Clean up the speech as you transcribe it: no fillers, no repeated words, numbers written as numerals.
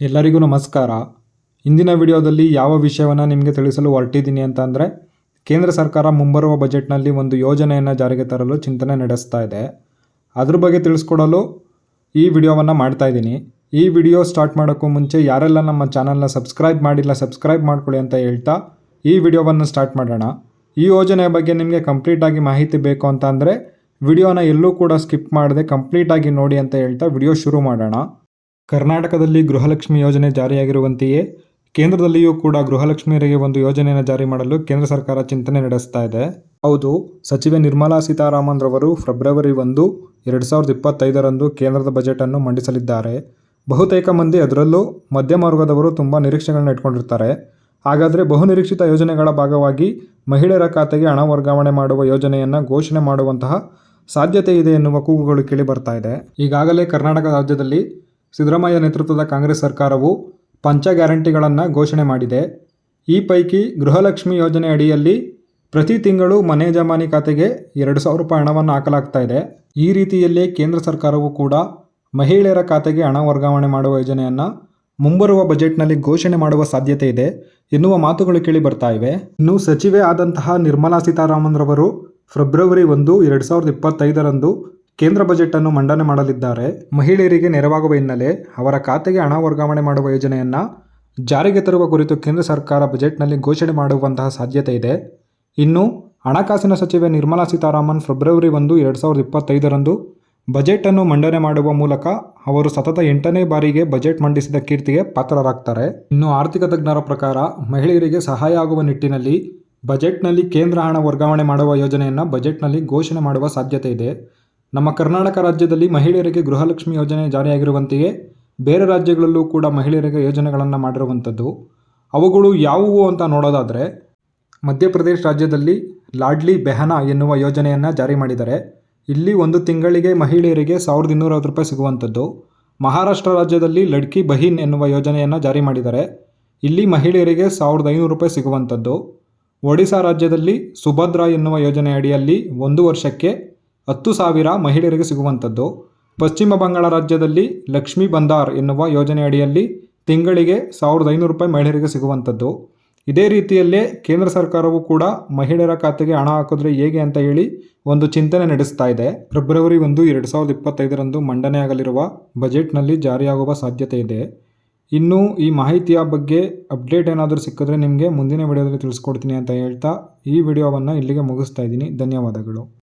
ಎಲ್ಲರಿಗೂ ನಮಸ್ಕಾರ. ಇಂದಿನ ವಿಡಿಯೋದಲ್ಲಿ ಯಾವ ವಿಷಯವನ್ನು ನಿಮಗೆ ತಿಳಿಸಲು ಹೊರಟಿದ್ದೀನಿ ಅಂತ ಅಂದರೆ, ಕೇಂದ್ರ ಸರ್ಕಾರ ಮುಂಬರುವ ಬಜೆಟ್ನಲ್ಲಿ ಒಂದು ಯೋಜನೆಯನ್ನು ಜಾರಿಗೆ ತರಲು ಚಿಂತನೆ ನಡೆಸ್ತಾ ಇದೆ. ಅದ್ರ ಬಗ್ಗೆ ತಿಳಿಸ್ಕೊಡಲು ಈ ವಿಡಿಯೋವನ್ನು ಮಾಡ್ತಾ ಇದ್ದೀನಿ. ಈ ವಿಡಿಯೋ ಸ್ಟಾರ್ಟ್ ಮಾಡೋಕ್ಕೂ ಮುಂಚೆ ಯಾರೆಲ್ಲ ನಮ್ಮ ಚಾನಲ್ನ ಸಬ್ಸ್ಕ್ರೈಬ್ ಮಾಡಿಲ್ಲ ಸಬ್ಸ್ಕ್ರೈಬ್ ಮಾಡ್ಕೊಳ್ಳಿ ಅಂತ ಹೇಳ್ತಾ ಈ ವಿಡಿಯೋವನ್ನು ಸ್ಟಾರ್ಟ್ ಮಾಡೋಣ. ಈ ಯೋಜನೆಯ ಬಗ್ಗೆ ನಿಮಗೆ ಕಂಪ್ಲೀಟಾಗಿ ಮಾಹಿತಿ ಬೇಕು ಅಂತ ಅಂದರೆ ವಿಡಿಯೋನ ಎಲ್ಲೂ ಕೂಡ ಸ್ಕಿಪ್ ಮಾಡದೆ ಕಂಪ್ಲೀಟಾಗಿ ನೋಡಿ ಅಂತ ಹೇಳ್ತಾ ವಿಡಿಯೋ ಶುರು ಮಾಡೋಣ. ಕರ್ನಾಟಕದಲ್ಲಿ ಗೃಹಲಕ್ಷ್ಮಿ ಯೋಜನೆ ಜಾರಿಯಾಗಿರುವಂತೆಯೇ ಕೇಂದ್ರದಲ್ಲಿಯೂ ಕೂಡ ಗೃಹಲಕ್ಷ್ಮಿಯರಿಗೆ ಒಂದು ಯೋಜನೆಯನ್ನು ಜಾರಿ ಮಾಡಲು ಕೇಂದ್ರ ಸರ್ಕಾರ ಚಿಂತನೆ ನಡೆಸ್ತಾ ಇದೆ. ಹೌದು, ಸಚಿವೆ ನಿರ್ಮಲಾ ಸೀತಾರಾಮನ್ ರವರು ಫೆಬ್ರವರಿ 1, 2025 ಕೇಂದ್ರದ ಬಜೆಟನ್ನು ಮಂಡಿಸಲಿದ್ದಾರೆ. ಬಹುತೇಕ ಮಂದಿ, ಅದರಲ್ಲೂ ಮಧ್ಯಮ ವರ್ಗದವರು ತುಂಬ ನಿರೀಕ್ಷೆಗಳನ್ನ ಇಟ್ಕೊಂಡಿರ್ತಾರೆ. ಹಾಗಾದರೆ ಬಹುನಿರೀಕ್ಷಿತ ಯೋಜನೆಗಳ ಭಾಗವಾಗಿ ಮಹಿಳೆಯರ ಖಾತೆಗೆ ಹಣ ವರ್ಗಾವಣೆ ಮಾಡುವ ಯೋಜನೆಯನ್ನು ಘೋಷಣೆ ಮಾಡುವಂತಹ ಸಾಧ್ಯತೆ ಇದೆ ಎನ್ನುವ ಕೂಗುಗಳು ಕೇಳಿ ಬರ್ತಾ ಇದೆ. ಈಗಾಗಲೇ ಕರ್ನಾಟಕ ರಾಜ್ಯದಲ್ಲಿ ಸಿದ್ದರಾಮಯ್ಯ ನೇತೃತ್ವದ ಕಾಂಗ್ರೆಸ್ ಸರ್ಕಾರವು ಪಂಚ ಗ್ಯಾರಂಟಿಗಳನ್ನು ಘೋಷಣೆ ಮಾಡಿದೆ. ಈ ಪೈಕಿ ಗೃಹಲಕ್ಷ್ಮಿ ಯೋಜನೆ ಅಡಿಯಲ್ಲಿ ಪ್ರತಿ ತಿಂಗಳು ಮನೆ ಜಮಾನಿ ಖಾತೆಗೆ 2,000 ರೂಪಾಯಿ ಹಣವನ್ನು ಹಾಕಲಾಗ್ತಾ ಇದೆ. ಈ ರೀತಿಯಲ್ಲೇ ಕೇಂದ್ರ ಸರ್ಕಾರವು ಕೂಡ ಮಹಿಳೆಯರ ಖಾತೆಗೆ ಹಣ ವರ್ಗಾವಣೆ ಮಾಡುವ ಯೋಜನೆಯನ್ನು ಮುಂಬರುವ ಬಜೆಟ್ನಲ್ಲಿ ಘೋಷಣೆ ಮಾಡುವ ಸಾಧ್ಯತೆ ಇದೆ ಎನ್ನುವ ಮಾತುಗಳು ಕೇಳಿ ಬರ್ತಾ ಇವೆ. ಇನ್ನು ಸಚಿವೆ ಆದಂತಹ ನಿರ್ಮಲಾ ಸೀತಾರಾಮನ್ ರವರು ಫೆಬ್ರವರಿ 1, 2025 ಕೇಂದ್ರ ಬಜೆಟನ್ನು ಮಂಡನೆ ಮಾಡಲಿದ್ದಾರೆ. ಮಹಿಳೆಯರಿಗೆ ನೆರವಾಗುವ ಹಿನ್ನೆಲೆ ಅವರ ಖಾತೆಗೆ ಹಣ ವರ್ಗಾವಣೆ ಮಾಡುವ ಯೋಜನೆಯನ್ನು ಜಾರಿಗೆ ತರುವ ಕುರಿತು ಕೇಂದ್ರ ಸರ್ಕಾರ ಬಜೆಟ್ನಲ್ಲಿ ಘೋಷಣೆ ಮಾಡುವಂತಹ ಸಾಧ್ಯತೆ ಇದೆ. ಇನ್ನು ಹಣಕಾಸಿನ ಸಚಿವೆ ನಿರ್ಮಲಾ ಸೀತಾರಾಮನ್ ಫೆಬ್ರವರಿ 1, 2025 ಬಜೆಟನ್ನು ಮಂಡನೆ ಮಾಡುವ ಮೂಲಕ ಅವರು ಸತತ 8ನೇ ಬಾರಿಗೆ ಬಜೆಟ್ ಮಂಡಿಸಿದ ಕೀರ್ತಿಗೆ ಪಾತ್ರರಾಗ್ತಾರೆ. ಇನ್ನು ಆರ್ಥಿಕ ತಜ್ಞರ ಪ್ರಕಾರ ಮಹಿಳೆಯರಿಗೆ ಸಹಾಯ ಆಗುವ ನಿಟ್ಟಿನಲ್ಲಿ ಬಜೆಟ್ನಲ್ಲಿ ಕೇಂದ್ರ ಹಣ ವರ್ಗಾವಣೆ ಮಾಡುವ ಯೋಜನೆಯನ್ನು ಬಜೆಟ್ನಲ್ಲಿ ಘೋಷಣೆ ಮಾಡುವ ಸಾಧ್ಯತೆ ಇದೆ. ನಮ್ಮ ಕರ್ನಾಟಕ ರಾಜ್ಯದಲ್ಲಿ ಮಹಿಳೆಯರಿಗೆ ಗೃಹಲಕ್ಷ್ಮಿ ಯೋಜನೆ ಜಾರಿಯಾಗಿರುವಂತೆಯೇ ಬೇರೆ ರಾಜ್ಯಗಳಲ್ಲೂ ಕೂಡ ಮಹಿಳೆಯರಿಗೆ ಯೋಜನೆಗಳನ್ನು ಮಾಡಿರುವಂಥದ್ದು. ಅವುಗಳು ಯಾವುವು ಅಂತ ನೋಡೋದಾದರೆ, ಮಧ್ಯಪ್ರದೇಶ ರಾಜ್ಯದಲ್ಲಿ ಲಾಡ್ಲಿ ಬೆಹನಾ ಎನ್ನುವ ಯೋಜನೆಯನ್ನು ಜಾರಿ ಮಾಡಿದ್ದಾರೆ. ಇಲ್ಲಿ ಒಂದು ತಿಂಗಳಿಗೆ ಮಹಿಳೆಯರಿಗೆ 1,250 ರೂಪಾಯಿ ಸಿಗುವಂಥದ್ದು. ಮಹಾರಾಷ್ಟ್ರ ರಾಜ್ಯದಲ್ಲಿ ಲಡ್ಕಿ ಬಹಿನ್ ಎನ್ನುವ ಯೋಜನೆಯನ್ನು ಜಾರಿ ಮಾಡಿದ್ದಾರೆ. ಇಲ್ಲಿ ಮಹಿಳೆಯರಿಗೆ 1,500 ರೂಪಾಯಿ ಸಿಗುವಂಥದ್ದು. ಒಡಿಶಾ ರಾಜ್ಯದಲ್ಲಿ ಸುಭದ್ರಾ ಎನ್ನುವ ಯೋಜನೆ ಅಡಿಯಲ್ಲಿ 1 ವರ್ಷಕ್ಕೆ 10,000 ಮಹಿಳೆಯರಿಗೆ ಸಿಗುವಂಥದ್ದು. ಪಶ್ಚಿಮ ಬಂಗಾಳ ರಾಜ್ಯದಲ್ಲಿ ಲಕ್ಷ್ಮೀ ಬಂದಾರ್ ಎನ್ನುವ ಯೋಜನೆ ಅಡಿಯಲ್ಲಿ ತಿಂಗಳಿಗೆ 1,500 ರೂಪಾಯಿ ಮಹಿಳೆಯರಿಗೆ ಸಿಗುವಂಥದ್ದು. ಇದೇ ರೀತಿಯಲ್ಲೇ ಕೇಂದ್ರ ಸರ್ಕಾರವು ಕೂಡ ಮಹಿಳೆಯರ ಖಾತೆಗೆ ಹಣ ಹಾಕಿದ್ರೆ ಹೇಗೆ ಅಂತ ಹೇಳಿ ಒಂದು ಚಿಂತನೆ ನಡೆಸ್ತಾ ಇದೆ. ಫೆಬ್ರವರಿ 1, 2025 ಮಂಡನೆಯಾಗಲಿರುವ ಬಜೆಟ್ನಲ್ಲಿ ಜಾರಿಯಾಗುವ ಸಾಧ್ಯತೆ ಇದೆ. ಇನ್ನು ಈ ಮಾಹಿತಿಯ ಬಗ್ಗೆ ಅಪ್ಡೇಟ್ ಏನಾದರೂ ಸಿಕ್ಕಿದ್ರೆ ನಿಮಗೆ ಮುಂದಿನ ವಿಡಿಯೋದಲ್ಲಿ ತಿಳಿಸ್ಕೊಡ್ತೀನಿ ಅಂತ ಹೇಳ್ತಾ ಈ ವಿಡಿಯೋವನ್ನು ಇಲ್ಲಿಗೆ ಮುಗಿಸ್ತಾ ಇದ್ದೀನಿ. ಧನ್ಯವಾದಗಳು.